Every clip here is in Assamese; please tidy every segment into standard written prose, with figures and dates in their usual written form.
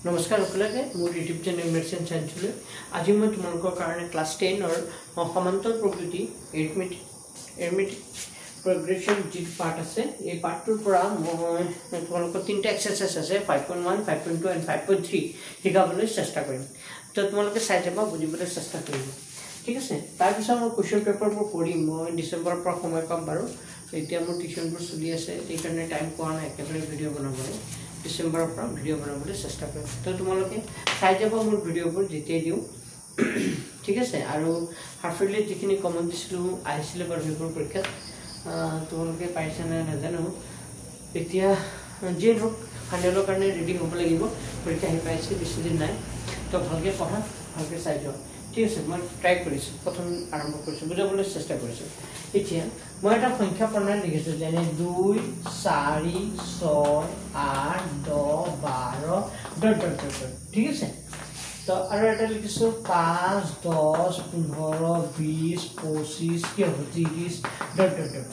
नमस्कार সকলকে মোৰ ইউটিউব চেনেল মেডিচিন সায়েন্সলৈ আজি মই তোমালোকৰ কাৰণে ক্লাস 10 ৰ সমান্তৰাল প্ৰকৃতি এৰিথমেটিক প্ৰগ্ৰেছন যি পাৰ্ট আছে এই পাৰ্টটোৰ পৰা মই তোমালোকৰ তিনটা এক্সাৰসাইজ আছে 5.1 5.2 and 5.3 শিকাবলৈ চেষ্টা কৰিম তো তোমালোকে চাই যাবা বুজিবলৈ চেষ্টা কৰিবা ঠিক আছে তাৰ পিছত মই কোৱেশ্চন পেপাৰবোৰ পঢ়িম মই ডিসেম্বৰৰ পৰা সময় পাম বাৰু এতিয়া মোৰ টিউচনবোৰ চলি আছে এই কাৰণে টাইম পোৱা নাই একেবাৰে ভিডিঅ' বনাবলৈ ডিসেম্বৰৰ পৰা ভিডিঅ' বনাবলৈ চেষ্টা কৰিম তো তোমালোকে চাই যাবা মোৰ ভিডিঅ'বোৰ যেতিয়াই দিওঁ ঠিক আছে আৰু হাফলি যিখিনি কমন দিছিলো আহিছিলে বাৰু সেইবোৰ পৰীক্ষাত তোমালোকে পাইছে না নাজানো এতিয়া যে হোক ফাইনেলৰ কাৰণে ৰেডি হ'ব লাগিব পৰীক্ষা আহি পাইছে বেছি দিন নাই তো ভালকৈ পঢ়া ভালকৈ চাই যাওক ঠিক আছে মই ট্ৰাই কৰিছোঁ প্ৰথম আৰম্ভ কৰিছোঁ বুজাবলৈ চেষ্টা কৰিছোঁ এতিয়া মই এটা সংখ্যা প্ৰণালী লিখিছোঁ যেনে 2 4 6 8 10 12 ডট ডট ডট ঠিক আছে তো আৰু এটা লিখিছোঁ 5 10 15 20 25 কি হ'ব 30 ডট ডট ডট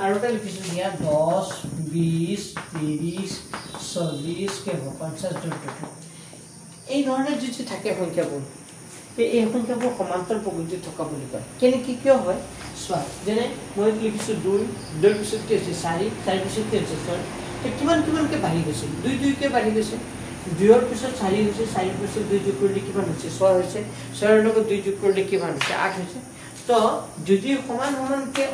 আৰু এটা লিখিছোঁ দিয়া 10 20 30 40 কি হ'ব 50 ডট ডট এই ধৰণৰ যি থাকে সংখ্যাবোৰ এই সংখ্যাবোৰ সমান্তৰাল প্ৰকৃতিত থকা বুলি কয় কেনেকৈ কিয় হয় চোৱা যেনে মই লিখিছোঁ 2 2 পিছত কি হৈছে 4 4 পিছত কি হৈছে 6 তো কিমানকৈ বাঢ়ি গৈছে 2 2কৈ বাঢ়ি গৈছে 2 ৰ পিছত 4 হৈছে 4 ৰ পিছত 2 যোগ কৰিলে কিমান হৈছে 6 হৈছে 6 ৰ লগত 2 যোগ কৰিলে কিমান হৈছে 8 হৈছে তো যদি সমান সমানকৈ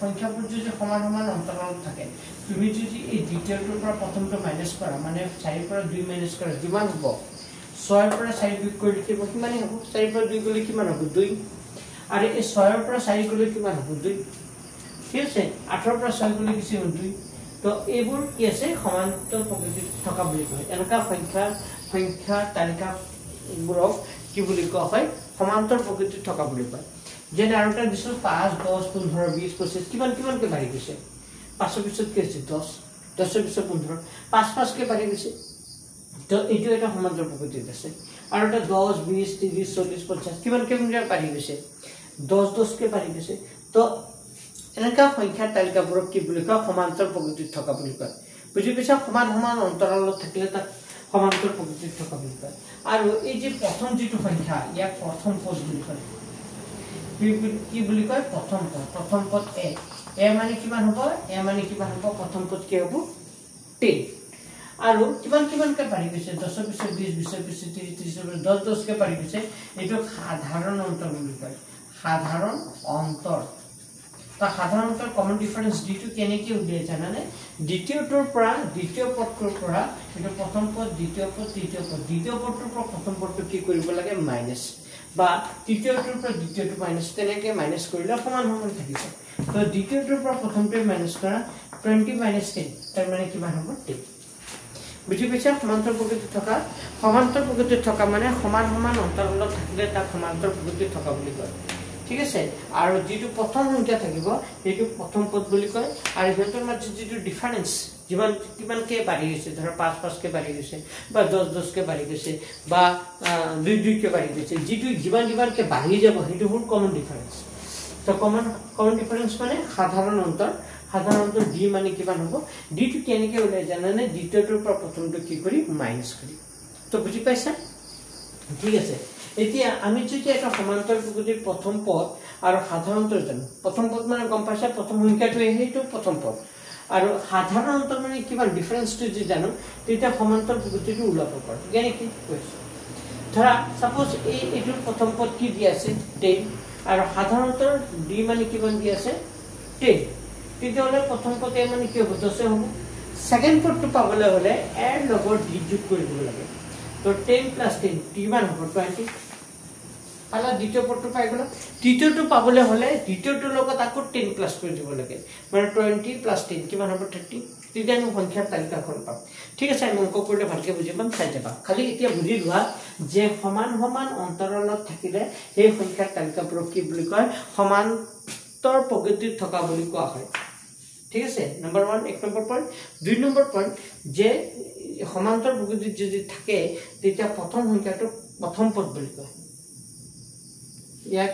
সংখ্যাবোৰ যদি সমান সমান অন্তৰালত থাকে তুমি যদি এই দ্বিতীয়টোৰ পৰা প্ৰথমটো মাইনাছ কৰা মানে 4 ৰ পৰা 2 মাইনাছ কৰা যিমান হ'ব 6 ৰ পৰা 4 যোগ কৰিলে কিমানে হ'ব 4 ৰ পৰা 2 গ'লে কিমান হ'ব 2 আৰু এই 6 ৰ পৰা 4 গ'লে কিমান হ'ব 2 ঠিক আছে 8 ৰ পৰা 6 গ'লে কি হ'ব 2 তো এইবোৰ কি আছে সমান্তৰাল প্ৰকৃতিত থকা বুলি কয় এনেকা সংখ্যা তালিকাবোৰক কি বুলি কোৱা হয় সমান্তৰাল প্ৰকৃতিত থকা বুলি কয় যেনে আৰু এটা দিছোঁ 5 10 15 20 25 কিমানকৈ বাঢ়ি গৈছে 5 ৰ পিছত কি হৈছে 10 10 ৰ পিছত 15 5 5কৈ বাঢ়ি গৈছে তো এইটো এটা সমান্তৰাল প্ৰকৃতিত আছে আৰু এটা 10 20 30 40 50 কিমানকৈ বাঢ়ি গৈছে 10 10কৈ বাঢ়ি গৈছে তো এনেকা সংখ্যাৰ তালিকাবোৰক কি বুলি কয় সমান্তৰাল প্ৰকৃতিত থকা বুলি কয় বুজি পাইছা সমান সমান অন্তৰালত থাকিলে তাক সমান্তৰাল প্ৰকৃতিত থকা বুলি কয় আৰু এই যে প্ৰথম যিটো সংখ্যা ইয়াক প্ৰথম পদ বুলি কয় কি বুলি কয় প্ৰথম পদ এ মানে কিমান হ'ব প্ৰথম পদ কি হ'ব 10 আৰু কিমানকৈ বাঢ়ি গৈছে 10 ৰ পিছত 20 20 ৰ পিছত 30 30 ৰ পিছত 10 10কৈ বাঢ়ি গৈছে এইটো সাধাৰণ অন্তৰ বুলি কয় সাধাৰণ অন্তৰ তা সাধাৰণ অন্তৰ কমন ডিফাৰেন্স ডিটো কেনেকৈ উলিয়াই জানানে দ্বিতীয়টোৰ পৰা দ্বিতীয় পদটোৰ পৰা এটা প্ৰথম পদ দ্বিতীয় পদ তৃতীয় পদ দ্বিতীয় পদটোৰ পৰা প্ৰথম পদটো কি কৰিব লাগে মাইনাস বা তৃতীয়টোৰ পৰা দ্বিতীয়টো মাইনাস তেনেকৈ মাইনাস কৰিলে সমান সমান থাকিব তো দ্বিতীয়টোৰ পৰা প্ৰথমটোৱে মাইনাস কৰা 20 - 10 তাৰ মানে কিমান হ'ব 10 বুজি পাইছা সমান্তৰাল প্ৰকৃতিত থকা মানে সমান সমান অন্তৰালত থাকিলে তাক সমান্তৰাল প্ৰকৃতিত থকা বুলি কয় ঠিক আছে আৰু যেটো প্ৰথম সংখ্যা থাকিব এইটো প্ৰথম পদ বুলি কয় আৰু হেতৰ মাজত যেটো ডিফাৰেন্স কিমানকৈ বাঢ়ি গৈছে ধৰা 5 5কৈ বাঢ়ি গৈছে বা 10 10কৈ বাঢ়ি গৈছে বা 2 2কৈ বাঢ়ি গৈছে যেটো যিমানকৈ বাঢ়ি যাব সেইটো হ'ল কমন ডিফাৰেন্স তো কমন ডিফাৰেন্স মানে সাধাৰণ অন্তৰ ডি মানে কিমান হ'ব ডিটো কেনেকৈ ওলাই জানানে দ্বিতীয়টোৰ পৰা প্ৰথমটো কি কৰি মাইনাস কৰি তো বুজি পাইছা ঠিক আছে এতিয়া আমি যদি এটা সমান্তৰাল প্ৰকৃতিৰ প্ৰথম পদ আৰু সাধাৰণ অন্তৰ জানো প্ৰথম পদ মানে গম পাইছা প্ৰথম সংখ্যাটো সেইটো প্ৰথম পদ আৰু সাধাৰণ অন্তৰ মানে কিমান ডিফাৰেন্সটো যদি জানো তেতিয়া সমান্তৰাল প্ৰকৃতিটো ওলাব পাৰো কেনেকৈ কৈছো ধৰা সাপোজ এইটো প্ৰথম পদ কি দি আছে 10 আৰু সাধাৰণ অন্তৰ ডি মানে কিমান দি আছে 10 তেতিয়াহ'লে প্ৰথম পদে মানে কি হ'ব 10 হ'ব সেকেন্ড পদটো পাবলৈ হ'লে এৰ লগত ডি যোগ কৰিব লাগে তো 10 + 10 কিমান হ'ব 20 পালা দ্বিতীয় পদটো পাই গ'লা তৃতীয়টো পাবলৈ হ'লে দ্বিতীয়টোৰ লগত আকৌ 10 প্লাস কৰি দিব লাগে মানে 20 + 10 কিমান হ'ব 30 তেতিয়া আমি সংখ্যাৰ তালিকাখন পাম ঠিক আছে আমি অংক কৰিলে ভালকৈ বুজি পাম চাই যাবা খালি এতিয়া বুজি লোৱা যে সমান সমান অন্তৰালত থাকিলে এই সংখ্যাৰ তালিকাবোৰক কি বুলি কয় সমান্তৰ প্ৰকৃতিত থকা বুলি কোৱা হয় ঠিক আছে নম্বৰ 1 এক নম্বৰ পইণ্ট 2 নম্বৰ পইণ্ট যে সমান্তৰ প্ৰকৃতিত যদি থাকে তেতিয়া প্ৰথম সংখ্যাটো প্ৰথম পদ বুলি কয় ইয়াক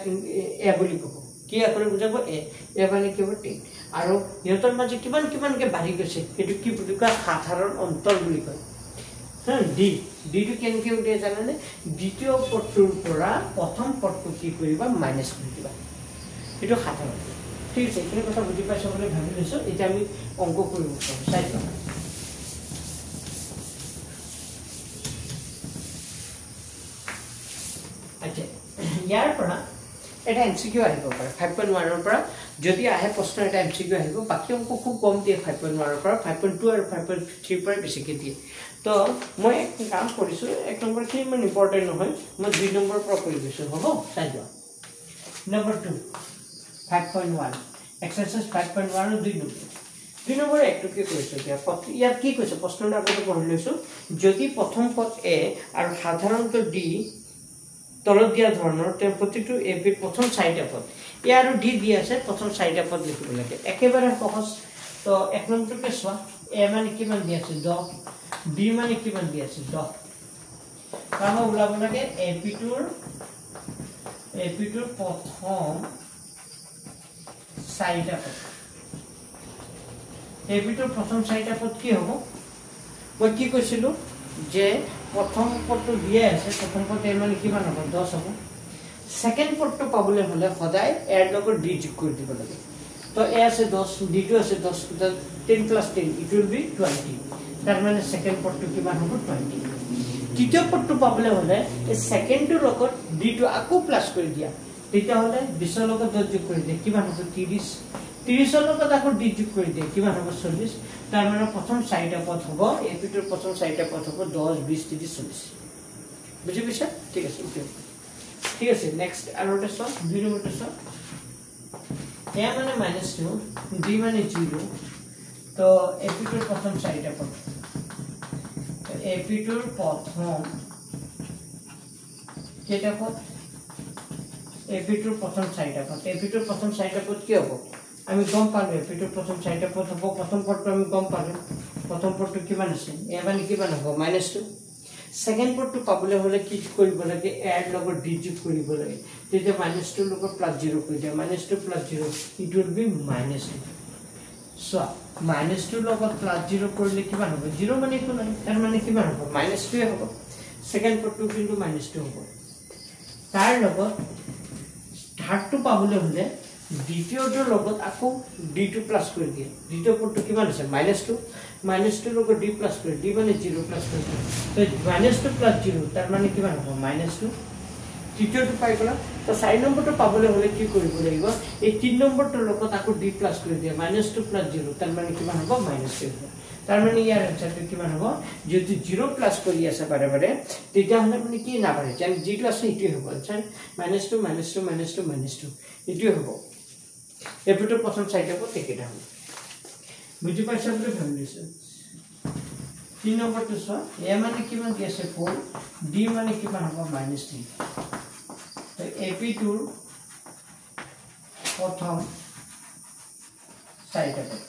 এ বুলি ক'ব কি আখৰে বুজাব এ মানে কি হ'ব 10 আৰু ইহঁতৰ মাজে কিমানকৈ বাঢ়ি গৈছে সেইটো কি বুলি কয় সাধাৰণ অন্তৰ বুলি কয় হ্যাঁ ডি ডিটো কেনেকৈ উঠে জানানে দ্বিতীয় পদটোৰ পৰা প্ৰথম পদটো কি কৰিবা মাইনাছ কৰি দিবা এইটো সাধাৰণ ঠিক আছে এইখিনি কথা বুজি পাইছ বুলি ভাবি লৈছো এতিয়া আমি অংক কৰিব পাৰোঁ চাই লোৱা আচ্ছা ইয়াৰ পৰা এটা এমসিকিউ আহিব পাৰে 5.1 ৰ পৰা যদি আহে প্ৰশ্ন এটা এমসিকিউ আহিব বাকি অংক খুব কম দিয়ে 5.1 ৰ পৰা 5.2 আৰু 5.3 পৰা বেছিকৈ দিয়ে তো মই এক কাম কৰিছো এক নম্বৰ কি ইমান ইম্পৰ্টেন্ট নহয় মই 2 নম্বৰ পৰা কৰি দিছো হ'ব চাই লোৱা নম্বৰ 2 5.1 এক্সাৰসাইজ 5.1 ৰ 2 নম্বৰ একটো কি কৰিছো এতিয়া ইয়াত কি কৈছে প্ৰশ্নটো আপুনি পঢ়ি লৈছো যদি প্ৰথম পদ এ আৰু সাধাৰণতে ডি তলত দিয়া ধৰণৰ তে প্ৰতিটো এবিৰ প্ৰথম চাৰিটা পদ এ আৰু ডি দি আছে প্ৰথম চাৰিটা পদ লিখিব লাগে একেবাৰে সহজ তো এক নম্বৰটো চোৱা এ মানে কিমান দি আছে 10 বি মানে কিমান দি আছে 10 কাম ওলাব লাগে এপিটোৰ প্ৰথম চাৰিটা পদ এপিটোৰ প্ৰথম চাৰিটা পদ কি হ'ব মই কি কৈছিলো যে প্ৰথম পদটো দিয়া আছে প্ৰথম পদ এ মানে কিমান হ'ব 10 হ'ব সেকেন্ড পদটো পাবলৈ হলে সদায় এৰ লগত ডি যোগ কৰি দিব লাগে তো এ আছে 10 ডি টো আছে 10 10 + 10 ইট উইল বি 20 তার মানে সেকেন্ড পদটো কিমান হ'ব 20 তৃতীয় পদটো পাবলৈ হলে এই সেকেন্ডৰ লগত ডি টো আকৌ প্লাস কৰি দিয়া তেতিয়া হলে 20 ৰ লগত 10 যোগ কৰি দিয়া কিমান হ'ব 30 30 ৰ লগত আকৌ ডি যোগ কৰি দিয়া কিমান হ'ব 40 তাৰ মানে প্ৰথম চাৰিটা পদ হ'ব এপিটোৰ প্ৰথম চাৰিটা পদ হ'ব 10 20 30 40 বুজি পাইছা ঠিক আছে ঠিক আছে নেক্সট আৰু এটা সব 2 নম্বৰটো সব এ মানে -2 ডি মানে 0 তো এপিটোৰ প্ৰথম চাৰিটা পদ এপিটোৰ প্ৰথম কেইটা পদ এপিটোৰ প্ৰথম চাৰিটা পদ এপিটোৰ প্ৰথম চাৰিটা পদ কি হ'ব আমি গম পালো এপিটোৰ প্ৰথম চাৰিটা পদ হ'ব প্ৰথম পদটো আমি গম পালো প্ৰথম পদটো কিমান আছে এ মানে কিমান হ'ব -2 সেকেন্ড পদটো পাবলৈ হলে কি কৰিব লাগে এড লগত ডি যোগ কৰিব লাগে তেতিয়া -2 লগত +0 কৰি দিয়া -2 + 0 ইট উইল বি -2 সো -2 লগত +0 কৰিলে কিমান হ'ব 0 মানে কি নাই তাৰ মানে কিমান হ'ব -2 হ'ব সেকেন্ড পদটো কিন্তু -2 হ'ব তাৰ লগত থাৰ্ডটো পাবলৈ হলে দ্বিতীয়টোৰ লগত আকৌ d2 প্লাস কৰি দিয়ে দ্বিতীয় পদটো কিমান আছে -2 লগত d প্লাস কৰি d মানে 0 প্লাস কৰি তো -2 + 0 তাৰ মানে কিমান হ'ব -2 তৃতীয়টো পাই গলা তো 4 নম্বৰটো পাবলৈ হলে কি কৰিব লাগিব এই 3 নম্বৰটোৰ লগত আকৌ d প্লাস কৰি দিয়ে -2 + 0 তাৰ মানে কিমান হ'ব -2 হ'ব তাৰ মানে ইয়াৰ আনসাৰটো কিমান হ'ব যদি 0 প্লাস কৰি আছে বাৰে বাৰে তেতিয়া হলে মানে কি না পাৰে যেন যেটো আছে ইটোই হ'ব আনসাৰ -2 ইটোই হ'ব এপিটোৰ প্ৰথম চাৰিটা পদ একেটা হ'ব বুজি পাইছা বুলি ভাবিছো 3 নম্বৰটো চোৱা এ মানে কিমান কি আছে 4 ডি মানে কিমান হ'ব -3 তো এপিটোৰ প্ৰথম চাৰিটা পদ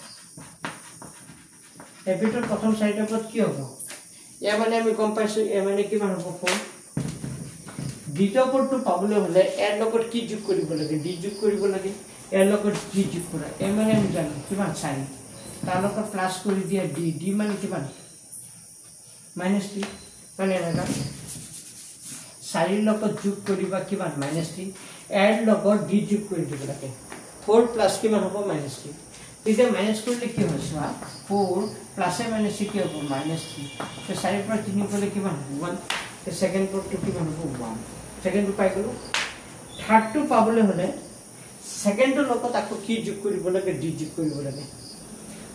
এপিটোৰ প্ৰথম চাৰিটা পদ কি হ'ব এ মানে আমি গম পাইছো এ মানে কিমান হ'ব 4 দ্বিতীয় পদটো পাবলৈ হলে এৰ লগত কি যোগ কৰিব লাগে ডি যোগ কৰিব লাগে এৰ লগত ডি যোগ কৰা এ মানে আমি জানো কিমান 4 তাৰ লগত প্লাস কৰি দিয়া ডি ডি মানে কিমান -3 মানে এনেকা 4 লগত যোগ কৰিবা কিমান -3 এৰ লগত ডি যোগ কৰি দিব লাগে 4 প্লাস কিমান হ'ব -3 তেতিয়া মাইনাস কৰিলে কি হয় চোৱা 4 প্লাসে মাইনাসে কি হ'ব -3 তো 4 পৰা 3 গলে কিমান হ'ব 1 তো সেকেন্ড পদটো কিমান হ'ব 1 সেকেন্ডটো পাই গলো থাৰ্ডটো পাবলৈ হলে সেকেন্ডৰ লগত আকৌ কি যোগ কৰিব লাগে ডি যোগ কৰিব লাগে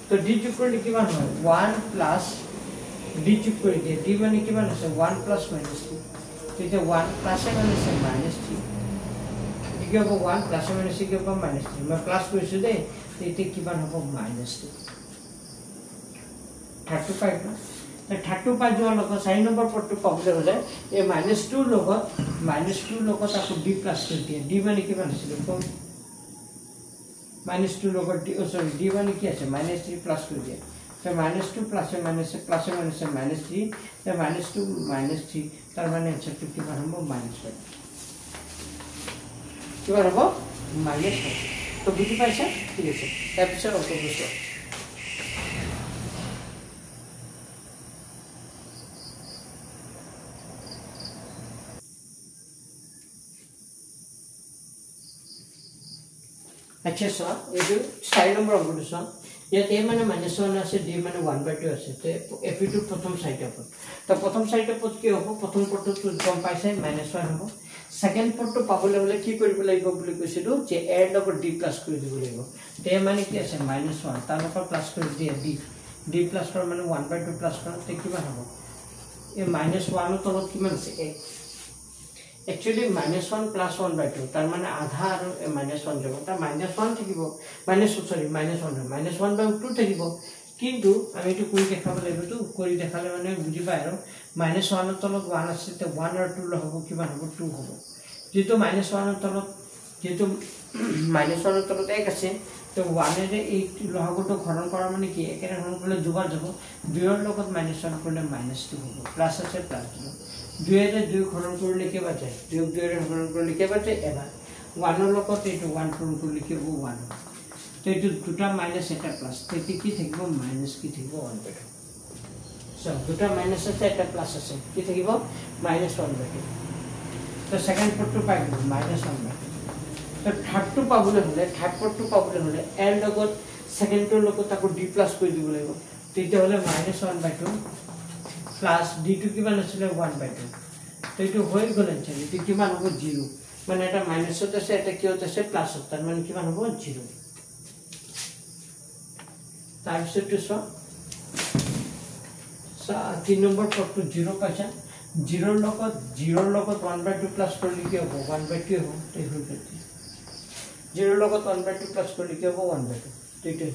তো ডি যোগ কৰিলে কিমান হয় 1 প্লাস ডি যোগ কৰি দিয়ে ডি মানে কিমান আছে 1 প্লাস -3 তেতিয়া 1 প্লাসে মাইনাসে -3 কি হ'ব 1 প্লাসে মাইনাসে কি হ'ব -3 মই প্লাস কৰিছো দেই তেতিয়া কিমান হ'ব -2 থাৰ্ডটো পাই গলো থাৰ্ডটো পাই যোৱাৰ লগত 4 নম্বৰ পদটো পাবলৈ হলে এই -2 লগত আকৌ ডি প্লাস কৰি দিয়ে ডি মানে কিমান আছিল -2 লগত ডি সৰি ডি মানে কি আছে -3 প্লাস কৰি দিয়ে তো -2 প্লাসে মাইনাসে -3 তো -2 -3 তাৰ মানে আনসারটো কিমান হ'ব -5 কিমান হ'ব -5 তো বুজি পাইছা ঠিক আছে তাৰপিছত অংক বুঝো আচ্ছা চোৱা এইটো 4 নম্বৰ অংকটো চোৱা ইয়াত a মানে -1 আছে d মানে 1/2 আছে তে এপিটো প্ৰথম চাৰিটা পদ তো প্ৰথম চাৰিটা পদ কি হ'ব প্ৰথম পদটো গম পাইছে -1 হ'ব সেকেন্ড পদটো পাবলৈ হলে কি কৰিব লাগিব বুলি কৈছিলো যে a ৰ লগত d প্লাস কৰি দিব লাগিব তে মানে কি আছে -1 তাৰ লগত প্লাস কৰি দিয়ে d প্লাস কৰা মানে 1/2 প্লাস কৰা তে কিমান হ'ব এই -1 ৰ তলত কিমান আছে a Actually, -1 plus 1/2. তার মানে আধা আর -1 যাব তা -1 থাকিব -1/2 থাকিব কিন্তু আমি এটো কৰি দেখাব লাগিব তো কৰি দেখালে মানে বুজি পায় আৰু -1 ৰ তলত 1 আছে তে 1 আৰু 2 ল হ'ব কিমান হ'ব 2 হ'ব যেটো -1 ৰ তলত যেটো -1 ৰ তলত 1 আছে তো 1 এৰে এই লহগটো ঘনন কৰা মানে কি একেৰে ঘনন কৰিলে যোগাৰ যাব 2 ৰ লগত -1 কৰিলে -2 হ'ব প্লাস আছে প্লাস 2 এৰে 2 ঘনন কৰিলে কি বাজে 2 এৰে ঘনন কৰিলে কি বাজে এবাৰ 1 ৰ লগত এইটো 1 ঘনন কৰিলে কি হ'ব 1 তো এইটো দুটা মাইনাস এটা প্লাস তেতি কি থাকিব মাইনাস কি থাকিব 1/2 সো দুটা মাইনাস আছে এটা প্লাস আছে কি থাকিব -1/2 তো সেকেন্ড পদটো পাই গ'ল -1/2 তো থার্ড টু পাবলৈ হলে থার্ড পদটো পাবলৈ হলে এর লগত সেকেন্ডৰ লগত তাকো d প্লাস কৰি দিব লাগিব তেতিয়া হলে -1/2 প্লাস d টু কিমান আছিল 1/2 তো এইটো হৈ গ'ল এনসার এটো কিমান হ'ব 0 মানে এটা মাইনাসত আছে এটা কিয়ত আছে প্লাসত তার মানে কিমান হ'ব 0 তার পিছতো সো 3 নম্বৰ পদটো 0 পাইছা 0 ৰ লগত 1/2 প্লাস কৰিলে কি হ'ব 1/2 হ'ব এই হৈ গ'ল 0 ৰ লগত 1/2 প্লাস কৰিলে কি হ'ব 1/2 তো এইটো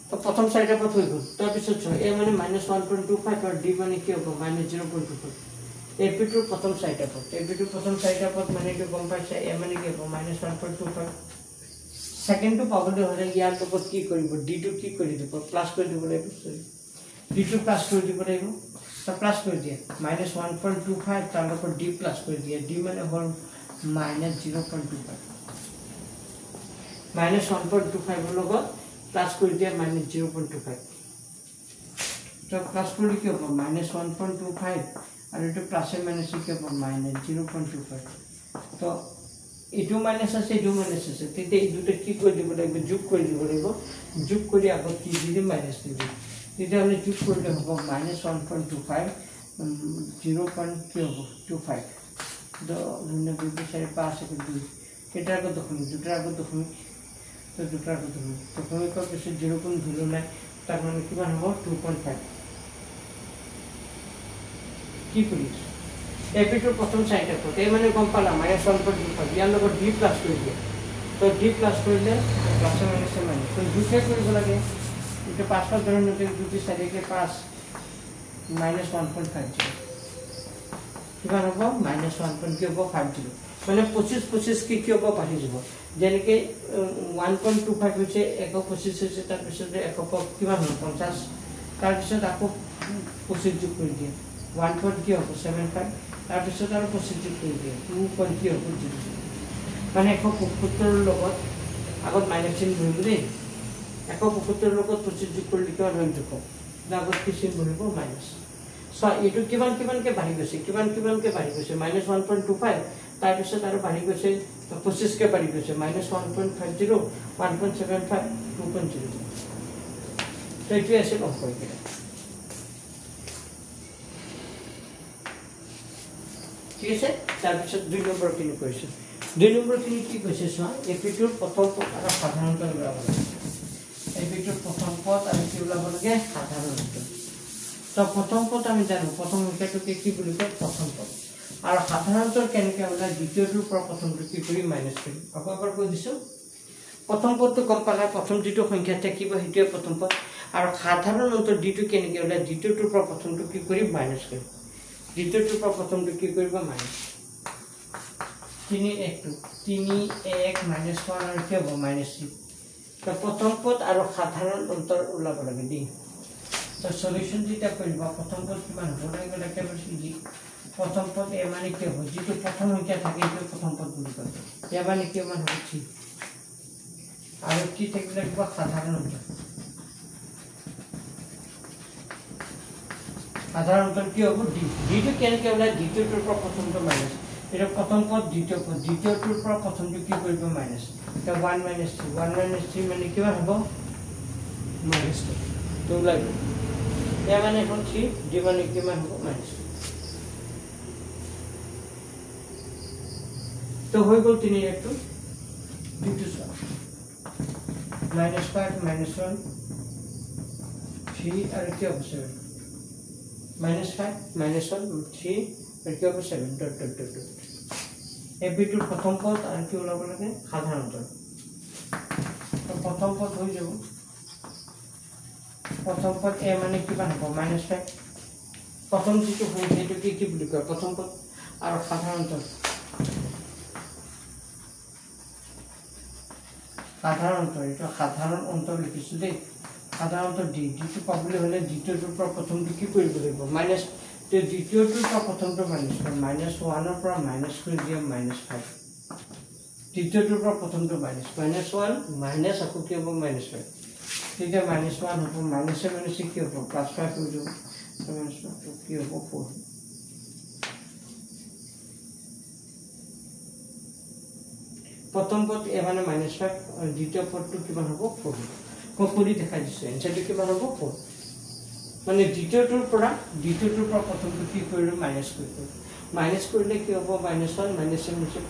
তো প্ৰথম সাইডে পদ হৈ গ'ল তাৰ পিছত a মানে -1.25 আৰু d মানে কি হ'ব -0.25 এপিটো প্রথম সাইডে পদ মানে কি গম পাইছে a মানে কি হ'ব -1.25 সেকেন্ডটো পাবলৈ হলে ইয়াৰ লগত কি কৰিব d টু কি কৰি দিব প্লাস কৰি দিব লাগিব d টু প্লাস কৰি দিব লাগিব তো প্লাস কৰি দিয়া -1.25 তাৰ লগত d প্লাস কৰি দিয়া d মানে হ'ল -0.25 -1.25 ৰ লগত প্লাস কৰি দিয়া -0.25 তো প্লাস কৰি কি হ'ব -1.25 আৰু এটো প্লাসে মাইনাসে কি হ'ব -0.25 তো এটো মাইনাস আছে এটো মাইনাস আছে তেতে এই দুটো কি কৰি দিব লাগিব যোগ কৰি দিব লাগিব যোগ কৰি আগত কি দিলে মাইনাস দিব তেতে হলে যোগ কৰিলে হ'ব -1.25 0.25 তো মানে দুটো সাইড পাস আছে দুই এটা আগত দেখুন দুটো আগত দেখুন তো দুটো আগত দেখুন তো তুমি কত বেশি 0.09 তার মানে কিমান হ'ব 2.5 কি করিস এপিটোৰ প্ৰথম সাইডে পদ এই মানে গম পালা -1.25 ইয়াৰ লগত d প্লাস কৰি দিয়া তো d প্লাস কৰিলে প্লাস মাইনাসে মাইনাস তো দুটে কৰিব লাগে এটা 5 ধরন নতে দুটি সাইডে 5 -1.50 কিমান হ'ব -1.50 মানে 25 কি কি হ'ব পাহি যাব যেনেকৈ 1.25 হৈছে 125 হৈছে তাৰ পিছতে 100 কিমান হ'ব 50 তাৰ পিছত আকৌ 25 যোগ কৰি দিয়ে 1.75 তাৰ পিছত আৰু 25 যোগ কৰি দিয়ে 2.0 মানে 175 ৰ লগত আগত মাইনাস চিহ্ন বহিব দেই 175 ৰ লগত 25 যোগ কৰিলে কিমান হৈ যাব আগত কি চিহ্ন বহিব মাইনাস সো এটো কিমান কে বাঢ়ি গৈছে কিমান কে বাঢ়ি গৈছে -1.25 তাৰ পিছত আৰু বাঢ়ি গৈছে 25 কে বাঢ়ি গৈছে -1.50 1.75 2.0 তো এটো আছে অংক এটা ঠিক আছে তাৰ পিছত 2 নম্বৰ কিনি কৈছে 2 নম্বৰ কিনি কি কৈছে চোৱা এপিটোৰ প্ৰথম পদ আৰু সাধাৰণত ওলাব লাগে এপিটোৰ প্ৰথম পদ আৰু কি ওলাব লাগে সাধাৰণত তো প্ৰথম পদ আমি জানো প্ৰথম সংখ্যাটোকে কি বুলি কয় প্ৰথম পদ আৰু সাধাৰণতৰ কেনেকৈ ওলাই দ্বিতীয়টোৰ পৰা প্ৰথমটো কি কৰি মাইনাস কৰি আকৌ এবাৰ কৈ দিছো প্ৰথম পদটো গম পালা প্ৰথম যেটো সংখ্যা থাকিব হেতুৱে প্ৰথম পদ আৰু সাধাৰণতৰ দ্বিতীয় কেনেকৈ ওলাই দ্বিতীয়টোৰ পৰা প্ৰথমটো কি কৰি মাইনাস কৰি দ্বিতীয়টোৰ পৰা প্ৰথমটো কি কৰিব মাইনাস 3 1 -1 আৰু কি হ'ব -3 তো প্ৰথম পদ আৰু সাধাৰণ অন্তৰ ওলাব লাগে দি তো সলিউশন যেটা কৰিব প্ৰথম পদ কিমান হ'ব লাগে একেবাৰে ইজি প্ৰথম পদ এ মানে কি হ'ব যেটো প্ৰথম সংখ্যা থাকে এইটো প্ৰথম পদ বুলি কয় এ মানে কিমান হ'ব 3 আৰু কি থাকিব লাগিব সাধাৰণ অন্তৰ সাধাৰণ অন্তৰ কি হবে d d টু কেন কে বলা দ্বিতীয়টোৰ পৰা প্ৰথমটো মাইনাস এটা প্ৰথম পদ দ্বিতীয়টোৰ পৰা প্ৰথমটো কি কৰিব মাইনাস এটা 1 minus 3 1 minus 3 মানে কিমান হ'ব minus 2 তো লাগিব এ মানে এখন 3 d মানে কিমান হ'ব minus 2 তো হৈ গ'ল 3 একটো d2 minus 5 minus 1 3 আর কি হবে 7 minus 5 minus 1 3 আর কি হবে 7 ডট ডট ডট ডট এবিটোৰ প্ৰথম পদ আৰু কি ওলাব লাগে সাধাৰণ অন্তৰ তো প্ৰথম পদ হৈ যাব প্ৰথম পদ এ মানে কিমান হ'ব -5 প্ৰথম যেটো হৈ সেইটো কি বুলি কয় প্ৰথম পদ আৰু সাধাৰণ অন্তৰ এটা সাধাৰণ অন্তৰ লিখিছো দেই সাধাৰণ অন্তৰ d টো পাবলৈ হলে দ্বিতীয়টোৰ পৰা প্ৰথমটো কি কৰিব লাগিব মাইনাস তো দ্বিতীয়টোৰ পৰা প্ৰথমটো মাইনাস -1 ৰ পৰা মাইনাস কৰি দিয়া -5 দ্বিতীয়টোৰ পৰা প্ৰথমটো -1 মাইনাস আকৌ কি হ'ব -5 তেতিয়া -1 হ'ব মাইনাস কি হ'ব +5 হৈ যাব কি হ'ব 4 প্ৰথম পদ এ মানে -5 আৰু দ্বিতীয় পদটো কিমান হ'ব 4 কপৰি দেখাই দিছে এনসাৰটো কিমান হ'ব 4 মানে দ্বিতীয়টোৰ পৰা প্ৰথমটো কি কৰিলো মাইনাস কৰিলে কি হ'ব -1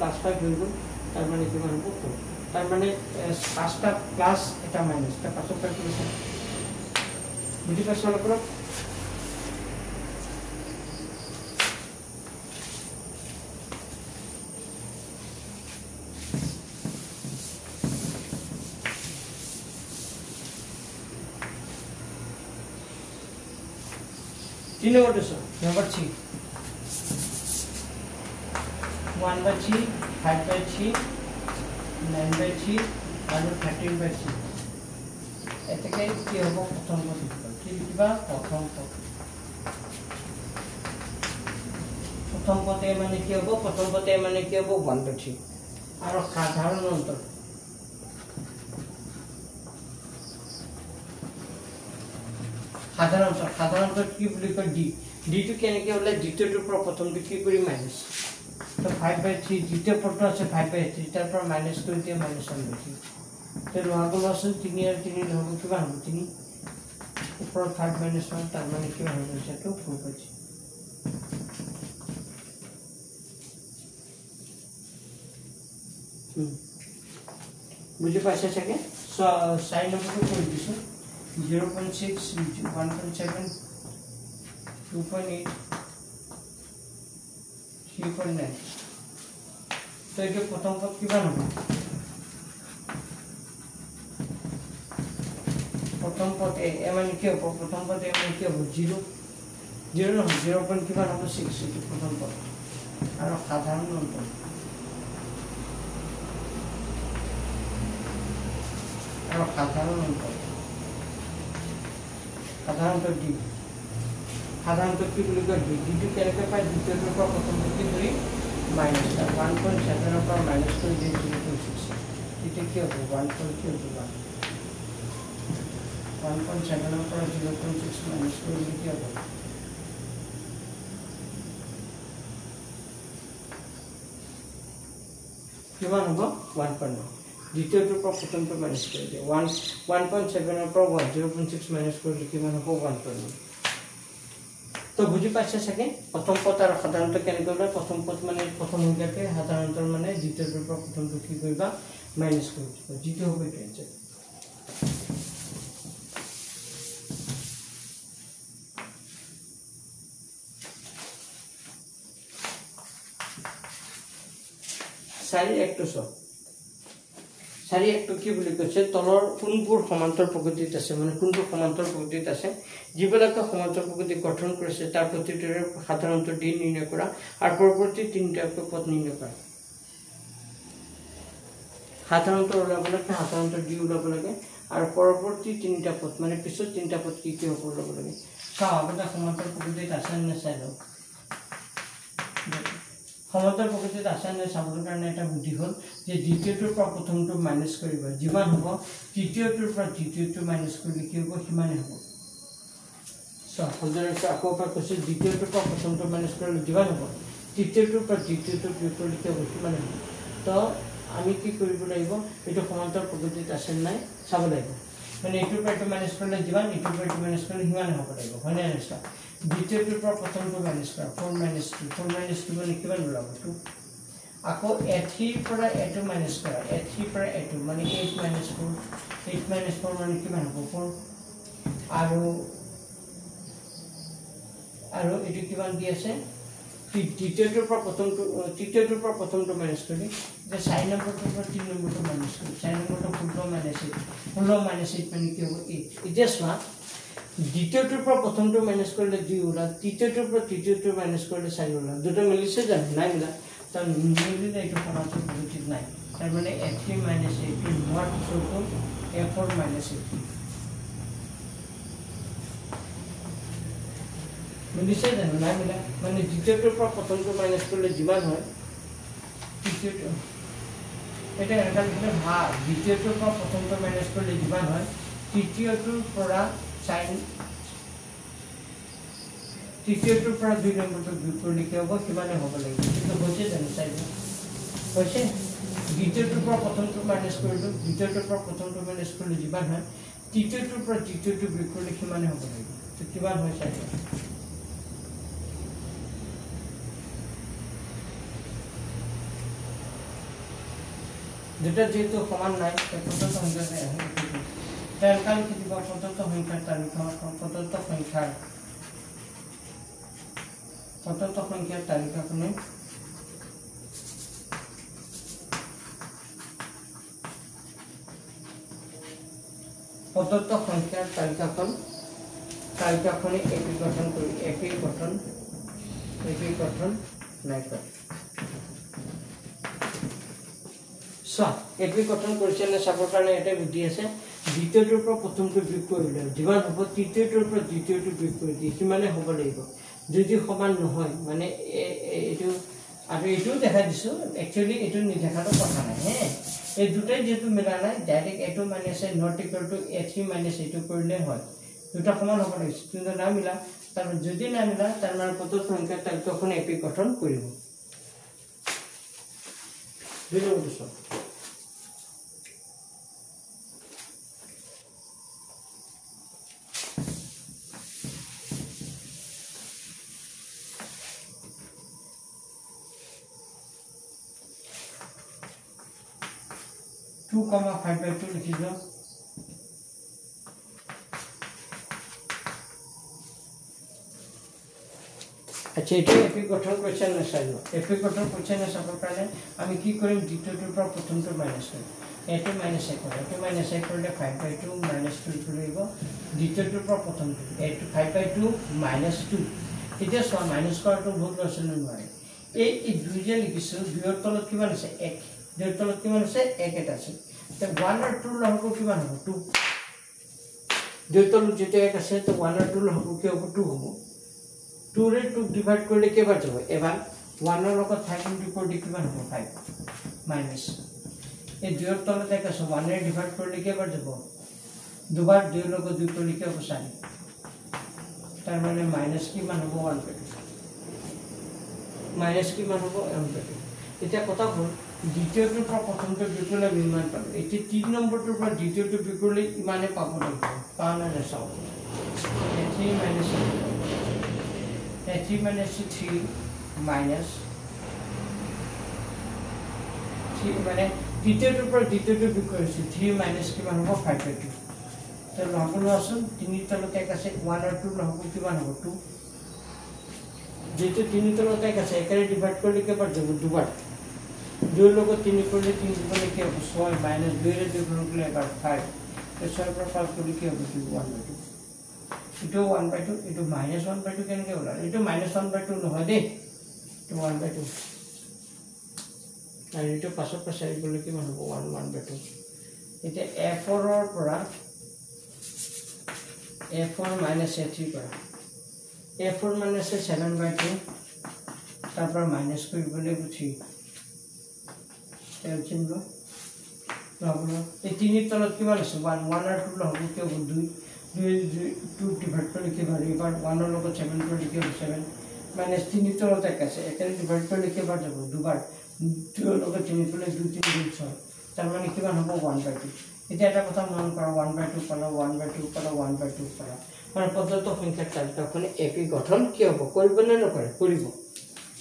+5 হৈ গ'ল তাৰ মানে কিমান হ'ব 4 তাৰ মানে পাঁচটা প্লাস এটা মাইনাস এটা পাছত ক্যালকুলেশন বুজি পাইছ অলপ number 3 1/3 5/3 9/3 and 13/3 এটাকে কি হ'ব প্ৰথম পদ কি লিখিবা প্ৰথম পদে মানে কি হ'ব 1/3 আৰু সাধাৰণ অন্তৰ সাধাৰণত কি বুলি কয় d টো কেনেকৈ হলে দ্বিতীয়টোৰ পৰা প্ৰথমটো কি কৰি মাইনাস তো 5/3 দ্বিতীয় পদটো আছে 5/3 তাৰ পৰা মাইনাস কৰি দিয়া -1/3 তো লগাগল আছে 3 আৰু 3 হ'ব কিমান হ'ব 3 ওপৰত 5 -1 তাৰ মানে কিমান হ'ব সেটো 4/3 বুজি পাইছা চাগে সাইন নম্বৰটো কৰি দিছো 0.6 1.7 2.8 3.9 তো এটা প্রথম পদ কিমান হবে প্রথম পদ এ মানে কি হবে প্রথম পদ এ মানে কি হবে 0 না 0. কিমান হবে 6 এটা প্রথম পদ আর সাধারণ অন্তর সাধারণত d সাধারণত কি বলি কয় d টো কেনেকৈ পায় দ্বিতীয়টোৰ পৰা প্ৰথমটো কি ধৰি -1.7 ৰ পৰা মাইনাস কৰি দিয়ে 0.6 এটা কি হ'ব 1.7 ৰ পৰা 0.6 মাইনাস কৰি দিয়ে কি হ'ব কিমান হ'ব 1.9 দ্বিতীয়টোৰ পৰা প্ৰথমটো মাইনাস কৰি দিয়ে 1.7 ৰ পৰা 0.6 মাইনাস কৰিলে কিমান হ'ব 1.9 তো বুজি পাইছে চাগে প্ৰথম পদ আৰু সাধাৰণত কেনেকৈ হয় প্ৰথম পদ মানে প্ৰথম সংখ্যাকে সাধাৰণত মানে দ্বিতীয়টোৰ পৰা প্ৰথমটো কি কৰিবা মাইনাস কৰি দিবা দ্বিতীয় হ'ব এটা আনসাৰ সাৰি একটো সাৰি একটো কি বুলি কৈছে তলৰ কোনবোৰ সমান্তৰ প্ৰকৃতিত আছে মানে কোনবোৰ সমান্তৰ প্ৰকৃতিত আছে যিবিলাকে সমান্তৰ প্ৰকৃতি গঠন কৰিছে তাৰ প্ৰতিটোৰে সাধাৰণত d নিৰ্ণয় কৰা আৰু পৰৱৰ্তী তিনিটা পদ নিৰ্ণয় কৰা সাধাৰণত ওলাব লাগে সাধাৰণত d ওলাব লাগে আৰু পৰৱৰ্তী তিনিটা পদ মানে পিছত তিনিটা পদ কি কি হ'ব ওলাব লাগে সাধাৰণত সমান্তৰ প্ৰকৃতিত আছে নে চাই লওক সমান্তৰ প্ৰকৃতিত আছে নে চাবৰ কাৰণে এটা বুদ্ধি হ'ল যে দ্বিতীয়টোৰ পৰা প্ৰথমটো মাইনাস কৰিবা যিমান হ'ব তৃতীয়টোৰ পৰা দ্বিতীয়টো মাইনাস কৰিলে কি হ'ব সিমানে হ'ব সহজৰে আকৌ পৰা কৈছে দ্বিতীয়টোৰ পৰা প্ৰথমটো মাইনাস কৰিলে যিমান হ'ব তৃতীয়টোৰ পৰা দ্বিতীয়টো বিয়োগ কৰিলে কি হ'ব সিমানে হ'ব তো আমি কি কৰিব লাগিব এইটো সমান্তৰাল প্ৰকৃতিত আছে নাই চাব লাগিব মানে এইটোৰ পৰা এইটো মাইনাছ কৰিলে যিমান এইটোৰ পৰা এইটো মাইনাছ কৰিলে সিমান হ'ব লাগিব হয়নে নহয় দ্বিতীয়টোৰ পৰা প্ৰথমটো মাইনাছ কৰা 4 - 2 মানে কিমান ওলাব 2 আকৌ a3 পৰা a2 মাইনাছ কৰা a3 পৰা a2 মানে 8 - 4 8 - 4 মানে কিমান হ'ব 4 আৰু এটো কিমান দি আছে দ্বিতীয়টোৰ পৰা প্ৰথমটো তৃতীয়টোৰ পৰা প্ৰথমটো মাইনাছ কৰি যে 4 নম্বৰটোৰ পৰা 3 নম্বৰটো মাইনাছ কৰি 4 নম্বৰটো 16 - 8 16 - 8 মানে কি হ'ব 8 এতিয়া চোৱা দ্বিতীয়টোৰ পৰা প্ৰথমটো মাইনাছ কৰিলে 2 ওলাল তৃতীয়টোৰ পৰা তৃতীয়টো মাইনাছ কৰিলে 4 ওলাল দুটো মিলিছে জানো নাই মিলা তাৰ মিলিলে এইটো সমান্তৰাল প্ৰকৃতিত নাই তাৰ মানে a3 - a2 not equal to a4 - a3 মিলিছে জানো নাই মিলা মানে দ্বিতীয়টোৰ পৰা প্ৰথমটো মাইনাছ কৰিলে যিমান হয় তৃতীয়টো এটা এটা ভিতৰত ভাগ দ্বিতীয়টোৰ পৰা প্ৰথমটো মাইনাছ কৰিলে যিমান হয় তৃতীয়টোৰ পৰা তৃতীয়টোৰ পৰা 2 নম্বৰটো যোগ কৰিলে কি হ'ব কিমানে হ'ব লাগিব কিন্তু হৈছে জানো চাই হৈছে দ্বিতীয়টোৰ পৰা প্ৰথমটো মাইনাছ কৰিলোঁ দ্বিতীয়টোৰ পৰা প্ৰথমটো মাইনাছ কৰিলে যিমান হয় তৃতীয়টোৰ পৰা তৃতীয়টো যোগ কৰিলে কিমানে হ'ব লাগিব তো কিমান হয় চাই দুটা যেহেতু সমান নাই প্রদত্ত সংখ্যা তালিকা লিখি দিব প্রদত্ত সংখ্যার তালিকা প্রদত্ত সংখ্যার তালিকাখনে প্রদত্ত সংখ্যার তালিকাখনে একই গঠন করি একই গঠন নাই করে একই গঠন কৰিছে নে চাবৰ কাৰণে এটা বুদ্ধি আছে দ্বিতীয়টোৰ পৰা প্ৰথমটো যোগ কৰিলে যিমান হ'ব তৃতীয়টোৰ পৰা দ্বিতীয়টো যোগ কৰি দিয়ে সিমানে হ'ব লাগিব যদি সমান নহয় মানে এইটো আৰু এইটো দেখা দিছো একচুয়ালি এইটো নিদেখাটো কথা নাই হে এই দুটাই যেটো মিলা নাই direct a2 - a not equal to a3 - a2 কৰিলে হয় দুটা সমান হ'ব লাগিছে কিন্তু না মিলা তাৰ যদি না মিলা তাৰ মানে প্ৰদত্ত সংখ্যাৰ তালিকাখন একই গঠন কৰিব দুই নম্বৰটো চাওক टू 5/2 लिखी दो अच्छा ये एपी गठन क्वेश्चन है साइड एपी गठन क्वेश्चन है सब कारण আমি কি কৰিম দ্বিতীয়টোৰ পৰা প্ৰথমটো মাইনাছ কৰিম a2 - a কৰিলে 5/2 - 2 কৰিব দ্বিতীয়টোৰ পৰা প্ৰথমটো a2 5/2 - 2 এতিয়া সমান মাইনাছ কৰাটো বহুত লছন নহয় এই দুই যে লিখিছো দুইৰ তলত কিমান আছে 1 দুইৰ তলত কিমান আছে 1 এটা আছে তে 1 আৰু 2 লহব কিমান হ'ব 2 দুইৰ তলত যেতে 1 আছে তো 1 আৰু 2 লহব কি হ'ব 2 হ'ব 2 रे 2 ডিভাইড কৰিলে কেবাৰ যাব এবাৰ 1 ৰ লগত 5 * 4 কিমান হ'ব 5 মাইনাস এই দুইৰ তলত 1 আছে 1 ৰে ডিভাইড কৰিলে কেবাৰ যাব দুবাৰ 2 ৰ লগত 2 কৰিলে কি হ'ব 4 তাৰ মানে মাইনাস কিমান হ'ব 1/2 মাইনাস কিমান হ'ব 1/2 এতিয়া কথা হ'ল দ্বিতীয়টোৰ পৰা প্ৰথমটো বিকৰলে নিৰ্মাণ পালো এটি 3 নম্বৰটোৰ পৰা দ্বিতীয়টো বিকৰলে ইমানে পাব লাগিব পাওনা নাচাও a3 - -3 minus 3 মানে দ্বিতীয়টোৰ পৰা দ্বিতীয়টো বিকৰিছে 3 মাইনাস কিমান হ'ব 5/2 তো লহবলো আছে 3 তলত 1 আছে 1 আৰু 2 লহব কিমান হ'ব 2 যেটো 3 তলত 1 আছে একাৰে ডিভাইড কৰিলে কেবাৰ যাব দুবাৰ 2 লগত 3 কৰিলে 3 দিবলে কি হ'ব 6 মাইনাস 2 ৰে 2 কৰিলে এবাৰ 5 তো 6 পৰা 5 কৰিলে কি হ'ব 1/2 इटो 1/2 इटो -1/2 কেনকে ওলাল ইটো -1/2 নহয় দে তো 1/2 আৰু ইটো পাছত পাছাই গলে কি হ'ব 1/2 এতিয়া a4 ৰ পৰা a4 - a3 কৰা a4 - a 7/2 তাৰ পৰা মাইনাস কৰিবলৈ 3 তেল চিহ্ন লহব এই 3 তলত কিমান আছে 1 আৰু 2 লহব কি হ'ব 2 2 ডিভাইড করলে কি বাড়ে এবার 1 এর লগত 7 করে লিখে 7 মাইনাস 3 তলত 1 আছে এটাকে ডিভাইড করলে কি বার যাব দুবার 2 লগত 3 কৰিলে 2 3 গুণ 6 তাৰ মানে কিমান হ'ব 1/2 এতিয়া এটা কথা মন কৰা 1/2 পালা 1/2 পালা 1/2 পালা মানে পৰ্যাপ্ত সংখ্যাৰ তালিকাখন এপি গঠন কি হ'ব কৰিব নে নকৰে কৰিব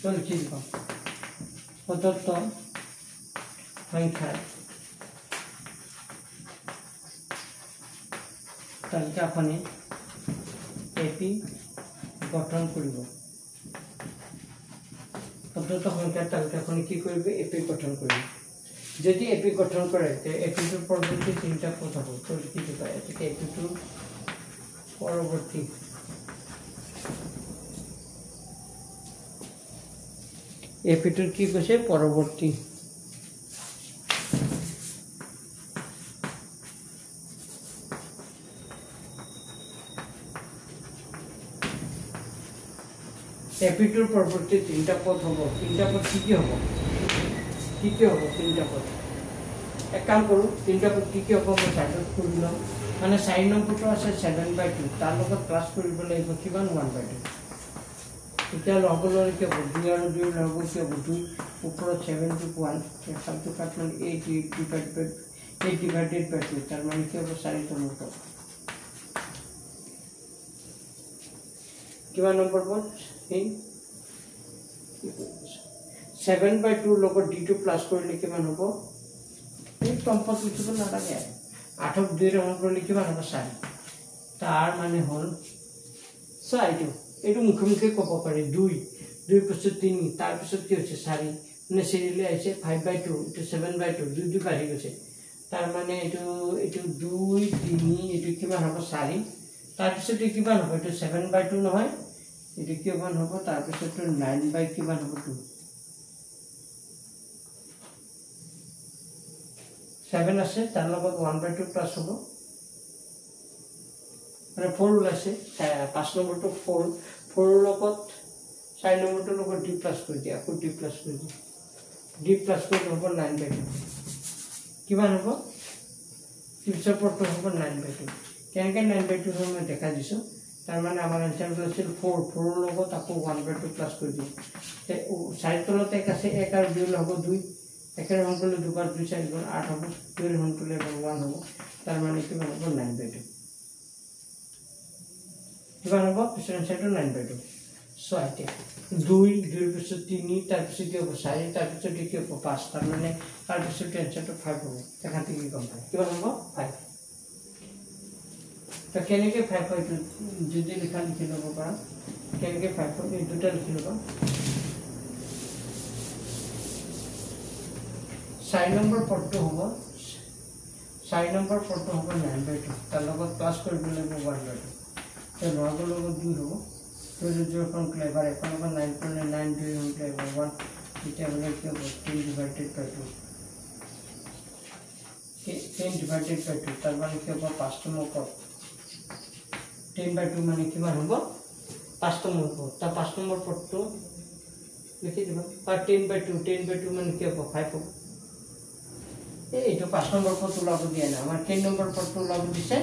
তো লিখি দিব পৰ্যাপ্ত সংখ্যাৰ তালিকাখনে এপি গঠন কৰিব পৰ্যাপ্ত সংখ্যাৰ তালিকাখনে কি কৰিব এপি গঠন কৰিব যদি এপি গঠন কৰে তে এপিটোৰ পৰৱৰ্তী তিনিটা পদ হ'ব তো লিখি দিবা এতে এপিটোৰ পৰৱৰ্তী এপিটোৰ কি কৈছে পৰৱৰ্তী এপিটোৰ পৰৱৰ্তী তিনিটা পদ হ'ব তিনিটা পদ কি হ'ব তিনিটা পদ এক কাম কৰোঁ তিনিটা পদ কি হ'ব মই চাইডত কৰি ল'ম মানে 4 নম্বৰটো আছে 7/2 তাৰ লগত প্লাছ কৰিব লাগিব কিমান 1/2 এতিয়া লগলৈ কি হ'ব 2 আৰু 2 লগলৈ কি হ'ব 2 ওপৰত 7 to 1 এখানটো কাট মানে 8 divided by 2 তাৰ মানে কি হ'ব 4 নম্বৰ কিমান নম্বৰ পদ 7/2 লগত d2 প্লাস কৰিলে কিমান হ'ব এই সম্পদ লিখিব নালাগে 8 ক 2 ৰে হৰণ কৰিলে কিমান হ'ব 4 তাৰ মানে হ'ল 4 এইটো মুখমুখি ক'ব পাৰি 2 পিছত 3 তাৰ পিছত কি হৈছে 4 মানে সিৰিলে আছে 5/2 এটা 7/2 2 বাঢ়ি গৈছে তাৰ মানে এইটো 2 3 এইটো কিমান হ'ব 4 তাৰ পিছত কিমান হ'ব এইটো 7/2 নহয় এইটো কিমান হ'ব তাৰ পিছত 9 কিমান হ'ব 2 7 আছে তাৰ লগত 1/2 প্লাস হ'ব মানে 4 ওলাইছে 5 নম্বৰটো 4 লগত 4 নম্বৰটো লগত d প্লাস কৰি দিয়া আকৌ d প্লাস কৰি দিয়া d প্লাস কৰি হ'ব 9/2 কিমান হ'ব পিছৰ পৰটো হ'ব 9/2 কেনেকৈ 9/2 হ'ব মই দেখা দিছো তাৰ মানে আমাৰ আনসাৰ আছিল 4 লগত আকৌ 1/2 প্লাস কৰি দিম তে 4 তলত এক আছে 1 আৰু 2 হ'ব 2 একের হন করলে 2 বার 2 4 গুণ 8 হবে 2 এর হন করলে 1 হবে তার মানে কি হবে 9/2 কিমান হ'ব পিছৰ আনসাৰটো 9/2 সো আইতে 2 এর পিছত 3 তার পিছত কি হ'ব 4 তার পিছত কি হ'ব 5 তার মানে তার পিছত আনসাৰটো 5 হ'ব এখান থেকে কি কম পাই কিমান হ'ব 5 তো কেনেকৈ 5 হয় যদি লিখা লিখি ল'ব পাৰা কেনেকৈ 5 হয় এই দুটা লিখি ল'বা 4 নম্বৰ পদটো হ'ব 4 নম্বৰ পদটো হ'ব 9/2 তাৰ লগত প্লাস কৰিব লাগিব 1/2 তো 9 লগত 2 হ'ব তো যদি কোন ক্লেভাৰ এখন লগত 9 কৰিলে 9 2 হল ক্লেভাৰ 1 এটা মানে কি হ'ব 10 divided by 2 10 divided by 2 তাৰ মানে কি হ'ব 5 নম্বৰ পদ 10/2 মানে কিমান হ'ব 5 নম্বৰ পদ তা 5 নম্বৰ পদটো লিখি দিবা আর 10/2 মানে কি হ'ব 5 হ'ব এইটো 5 নম্বৰ পদটো লাগু দিয়া না আমাৰ 10 নম্বৰ পদটো লাগু দিছে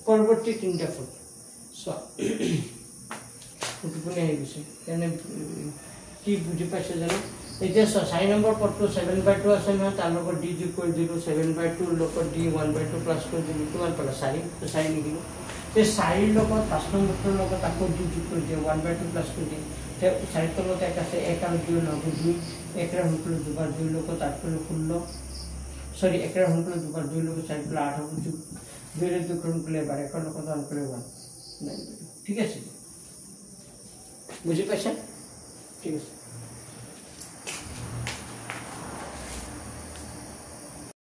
পৰৱৰ্তী তিনটা পদ সো উৎপন্ন হৈ গৈছে তেনে কি বুজি পাইছে জানো এতিয়া 4 নম্বৰ পদটো 7/2 আছে নহয় তাৰ লগত d যোগ কৰি দিলো 7/2 লগত d 1/2 প্লাস কৰি দিলো কিমান পালা 4 তো 4 লিখিলো তে 4 লগত 5 নম্বৰটোৰ লগত আকৌ d যোগ কৰি দিও 1/2 প্লাস কৰি দিও তে 4 তলত এক আছে 1 আৰু 2 লগত 2 1 ৰ হন কৰিলে 2 বাৰ 2 লগত 8 কৰিলে 16 সৰি 1 ৰ হন কৰিলে 2 বাৰ 2 লগত 4 কৰিলে 8 হ'ব 2 ৰ 2 গুণ কৰিলে 12 1 লগত 1 কৰিলে 1 ঠিক আছে বুঝি পাইছেন ঠিক আছে